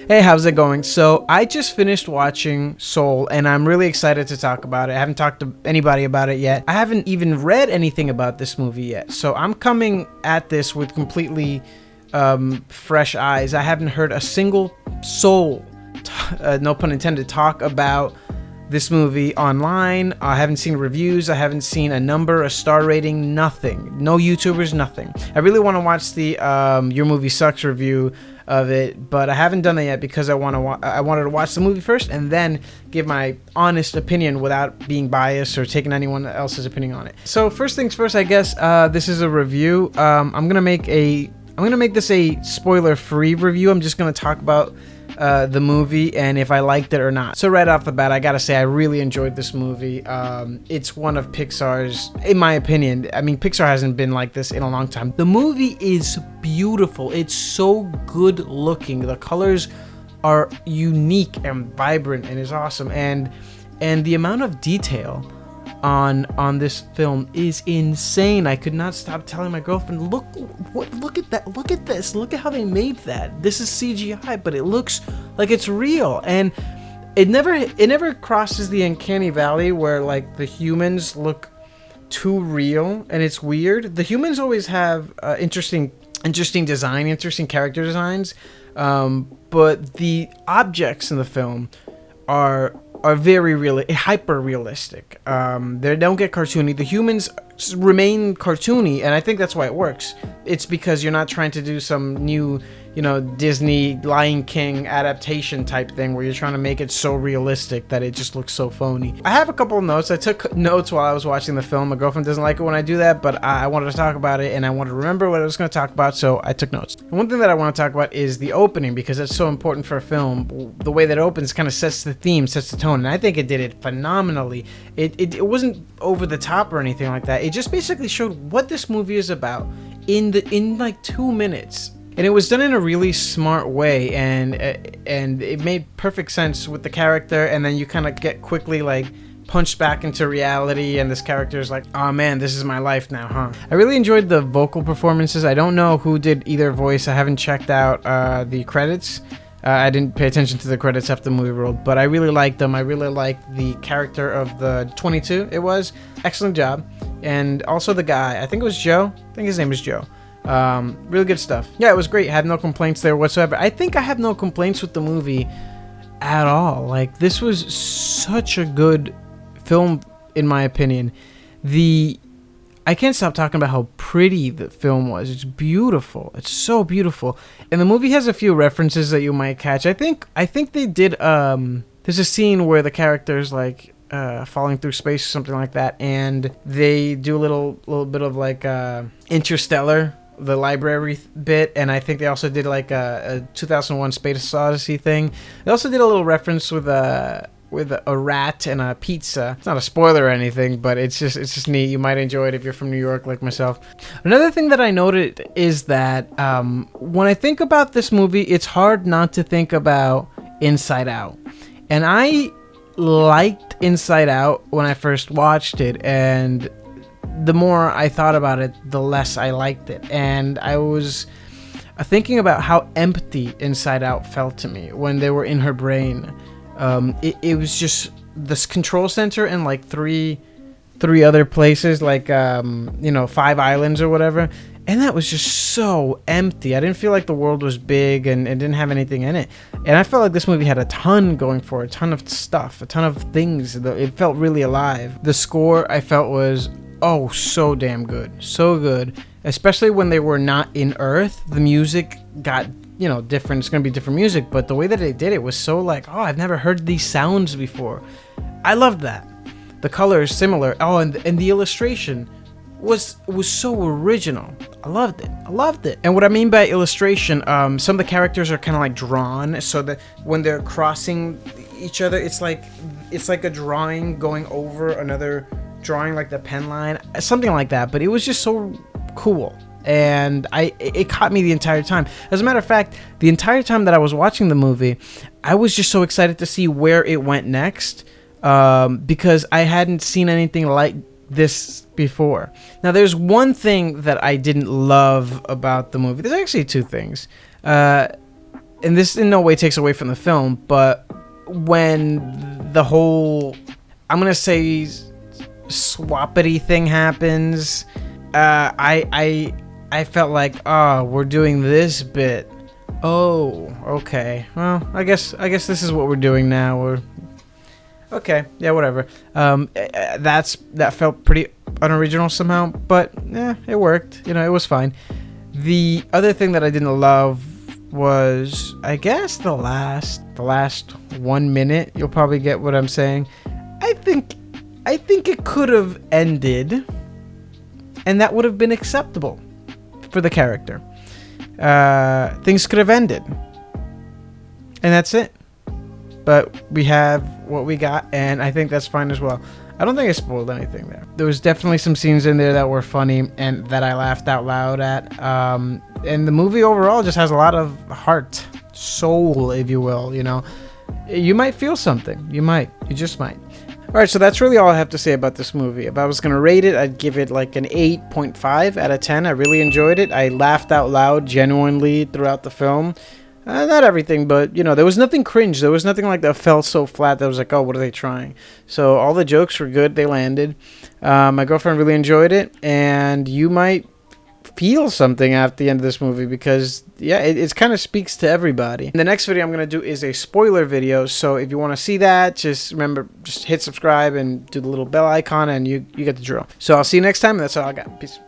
Hey, how's it going? So I just finished watching Soul and I'm really excited to talk about it. I haven't talked to anybody about it yet. I haven't even read anything about this movie yet. So I'm coming at this with completely fresh eyes. I haven't heard a single soul, no pun intended, talk about this movie online. I haven't seen reviews. I haven't seen a number, a star rating, nothing. No YouTubers, nothing. I really want to watch the Your Movie Sucks review of it, but I haven't done that yet because I wanted to watch the movie first and then give my honest opinion without being biased or taking anyone else's opinion on it. So first things first, I guess this is a review. I'm gonna make this a spoiler-free review. I'm just gonna talk about the movie and if I liked it or not. So right off the bat, I gotta say I really enjoyed this movie. It's one of Pixar's, in my opinion. I mean, Pixar hasn't been like this in a long time. The movie is beautiful. It's so good looking. The colors are unique and vibrant and is awesome. And the amount of detail on this film is insane. I could not stop telling my girlfriend, look at that, look at this, look at how they made that. This is CGI, but it looks like it's real. And it never crosses the uncanny valley where like the humans look too real and it's weird. The humans always have interesting design, interesting character designs, but the objects in the film are very hyper realistic. They don't get cartoony. The humans remain cartoony, and I think that's why it works. It's because you're not trying to do some new, Disney Lion King adaptation type thing where you're trying to make it so realistic that it just looks so phony. I have a couple of notes. I took notes while I was watching the film. My girlfriend doesn't like it when I do that, but I wanted to talk about it and I wanted to remember what I was going to talk about, so I took notes. And one thing that I want to talk about is the opening, because it's so important for a film. The way that it opens kind of sets the theme, sets the tone, and I think it did it phenomenally. It wasn't over the top or anything like that. It just basically showed what this movie is about in like 2 minutes. And it was done in a really smart way, and it made perfect sense with the character, and then you kind of get quickly like punched back into reality, and this character is like, oh man, this is my life now, huh? I really enjoyed the vocal performances. I don't know who did either voice. I haven't checked out the credits. I didn't pay attention to the credits after the movie rolled, but I really liked them. I really liked the character of the 22. It was excellent job, and also the guy. I think it was Joe. I think his name is Joe. Really good stuff. Yeah, it was great. Had no complaints there whatsoever. I think I have no complaints with the movie at all. Like, this was such a good film, in my opinion. I can't stop talking about how pretty the film was. It's beautiful. It's so beautiful. And the movie has a few references that you might catch. I think they did, there's a scene where the character's like falling through space or something like that, and they do a little bit of like Interstellar, the library bit, and I think they also did like a 2001 Space Odyssey thing. They also did a little reference with a rat and a pizza. It's not a spoiler or anything, but it's just neat. You might enjoy it if you're from New York like myself. Another thing that I noted is that when I think about this movie, it's hard not to think about Inside Out. And I liked Inside Out when I first watched it, and the more I thought about it, the less I liked it. And I was thinking about how empty Inside Out felt to me when they were in her brain. It was just this control center and like three other places, like 5 islands or whatever, and that was just so empty. I didn't feel like the world was big and it didn't have anything in it. And I felt like this movie had a ton going for it, a ton of stuff, a ton of things. It felt really alive. The score, I felt, was so damn good, so good, especially when they were not in Earth. The music got different. It's gonna be different music, but the way that they did it was so like, I've never heard these sounds before. I loved that. The color is similar. And the illustration was so original. I loved it. And what I mean by illustration, some of the characters are kind of like drawn, so that when they're crossing each other, it's like a drawing going over another drawing, like the pen line, something like that. But it was just so cool. And it caught me the entire time. As a matter of fact, the entire time that I was watching the movie, I was just so excited to see where it went next, because I hadn't seen anything like this before. Now, there's one thing that I didn't love about the movie. There's actually two things. and this in no way takes away from the film, but when the whole, I'm gonna say, swappity thing happens, I felt like, oh, we're doing this bit. Oh, okay. Well, I guess this is what we're doing now. We're okay. Yeah, whatever. That felt pretty unoriginal somehow, but yeah, it worked. You know, it was fine. The other thing that I didn't love was, I guess, the last 1 minute. You'll probably get what I'm saying. I think it could have ended, and that would have been acceptable for the character. Things could have ended, and that's it. But we have what we got, and I think that's fine as well. I don't think I spoiled anything there. There was definitely some scenes in there that were funny and that I laughed out loud at. And the movie overall just has a lot of heart, soul, if you will. You know, you might feel something. You just might. All right, so that's really all I have to say about this movie. If I was going to rate it, I'd give it like an 8.5 out of 10. I really enjoyed it. I laughed out loud genuinely throughout the film. Not everything, but, you know, there was nothing cringe. There was nothing like that felt so flat that was like, oh, what are they trying? So all the jokes were good. They landed. My girlfriend really enjoyed it, and you might feel something at the end of this movie because, yeah, it kind of speaks to everybody. The next video I'm going to do is a spoiler video, so if you want to see that, just remember, just hit subscribe and do the little bell icon, and you get the drill. So I'll see you next time, and that's all I got. Peace.